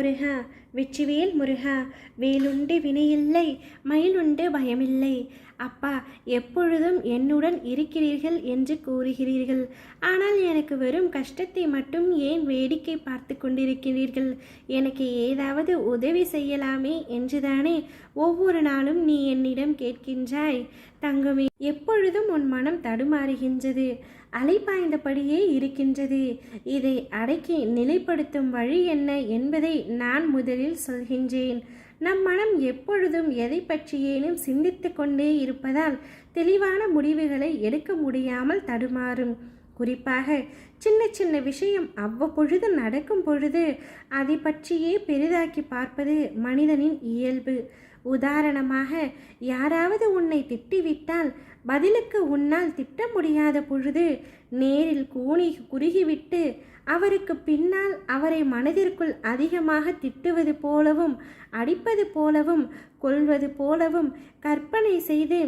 முருகா, வெற்றிவேல் முருகா, வேலுண்டு வினையில்லை, மயிலுண்டு பயமில்லை. அப்பா, எப்பொழுதும் என்னுடன் இருக்கிறீர்கள் என்று கூறுகிறீர்கள். ஆனால் எனக்கு வெறும் கஷ்டத்தை மட்டும் ஏன் வேடிக்கை பார்த்து கொண்டிருக்கிறீர்கள்? எனக்கு ஏதாவது உதவி செய்யலாமே என்றுதானே ஒவ்வொரு நாளும் நீ என்னிடம் கேட்கின்றாய். தங்கமே, எப்பொழுதும் உன் மனம் தடுமாறுகின்றது, அலைபாய்ந்தபடியே இருக்கின்றது. இதை அடக்கி நிலைப்படுத்தும் வழி என்ன என்பதை நான் முதலில் சொல்கின்றேன். நம் மனம் எப்பொழுதும் எதை பற்றியேனும் சிந்தித்து கொண்டே இருப்பதால் தெளிவான முடிவுகளை எடுக்க முடியாமல் தடுமாறும். குறிப்பாக சின்ன சின்ன விஷயம் அவ்வப்பொழுது நடக்கும் பொழுது அதை பற்றியே பெரிதாக்கி பார்ப்பது மனிதனின் இயல்பு. உதாரணமாக, யாராவது உன்னை திட்டிவிட்டால் பதிலுக்கு உன்னால் திட்ட முடியாத பொழுது நேரில் குறுகிவிட்டு அவருக்கு பின்னால் அவரை மனதிற்குள் அதிகமாக திட்டுவது போலவும் அடிப்பது போலவும் கொள்வது போலவும் கற்பனை செய்து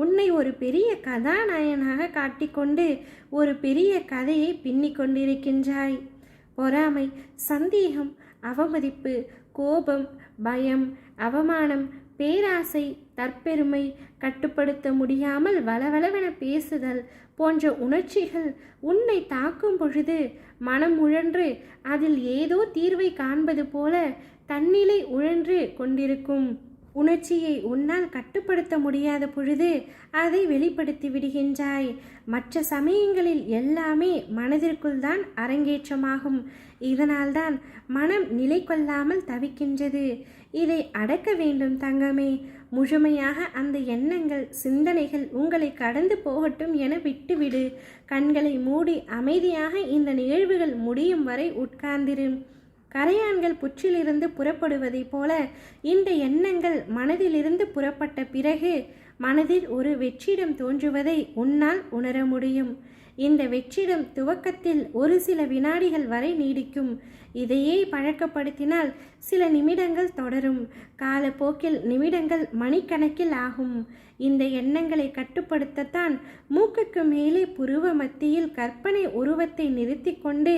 உன்னை ஒரு பெரிய கதாநாயகனாக காட்டிக்கொண்டு ஒரு பெரிய கதையை பின்னிக் கொண்டிருக்கின்றாய். பொறாமை, சந்தேகம், அவமதிப்பு, கோபம், பயம், அவமானம், பேராசை, தற்பெருமை, கட்டுப்படுத்த முடியாமல் வளவளவென பேசுதல் போன்ற உணர்ச்சிகள் உன்னை தாக்கும் பொழுது மனம் உழன்று அதில் ஏதோ தீர்வை காண்பது போல தன்னிலை உழன்று கொண்டிருக்கும். உணர்ச்சியை உன்னால் கட்டுப்படுத்த முடியாத பொழுது அதை வெளிப்படுத்தி விடுகின்றாய். மற்ற சமயங்களில் எல்லாமே மனதிற்குள் தான் அரங்கேற்றமாகும். இதனால்தான் மனம் நிலை கொள்ளாமல் தவிக்கின்றது. இதை அடக்க வேண்டும் தங்கமே. முழுமையாக அந்த எண்ணங்கள், சிந்தனைகள் உங்களை கடந்து போகட்டும் என விட்டுவிடு. கண்களை மூடி அமைதியாக இந்த நிகழ்வுகள் முடியும் வரை உட்கார்ந்திரு. கரையான்கள் புற்றிலிருந்து புறப்படுவதைப் போல இந்த எண்ணங்கள் மனதிலிருந்து புறப்பட்ட பிறகு மனதில் ஒரு வெற்றிடம் தோன்றுவதை உன்னால் உணர முடியும். இந்த வெற்றிடம் துவக்கத்தில் ஒரு சில வினாடிகள் வரை நீடிக்கும். இதையே பழக்கப்படுத்தினால் சில நிமிடங்கள் தொடரும். காலப்போக்கில் நிமிடங்கள் மணிக்கணக்கில் ஆகும். இந்த எண்ணங்களை கட்டுப்படுத்தத்தான் மூக்குக்கு மேலே புருவ மத்தியில் கற்பனை உருவத்தை நிறுத்தி கொண்டு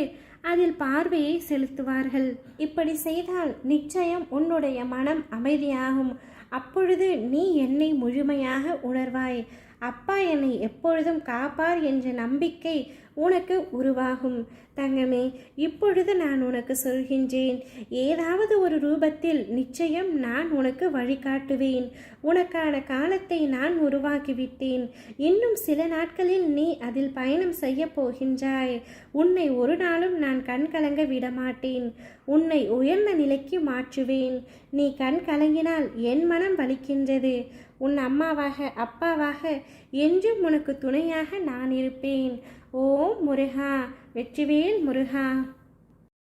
அதில் பார்வையை செலுத்துவார்கள். இப்படி செய்தால் நிச்சயம் உன்னுடைய மனம் அமைதியாகும். அப்பொழுது நீ என்னை முழுமையாக உணர்வாய். அப்பா என்னை எப்பொழுதும் காப்பார் என்ற நம்பிக்கை உனக்கு உருவாகும். தங்கமே, இப்பொழுது நான் உனக்கு சொல்கின்றேன். ஏதாவது ஒரு ரூபத்தில் நிச்சயம் நான் உனக்கு வழிகாட்டுவேன். உனக்கான காலத்தை நான் உருவாக்கிவிட்டேன். இன்னும் சில நாட்களில் நீ அதில் பயணம் செய்ய போகின்றாய். உன்னை ஒரு நாளும் நான் கண் கலங்க விடமாட்டேன். உன்னை உயர்ந்த நிலைக்கு மாற்றுவேன். நீ கண் கலங்கினால் என் மனம் வலிக்கின்றது. உன் அம்மாவாக, அப்பாவாக என்றும் உனக்கு துணையாக நான் இருப்பேன். ஓம் முருகா, வெற்றிவேல் முருகா.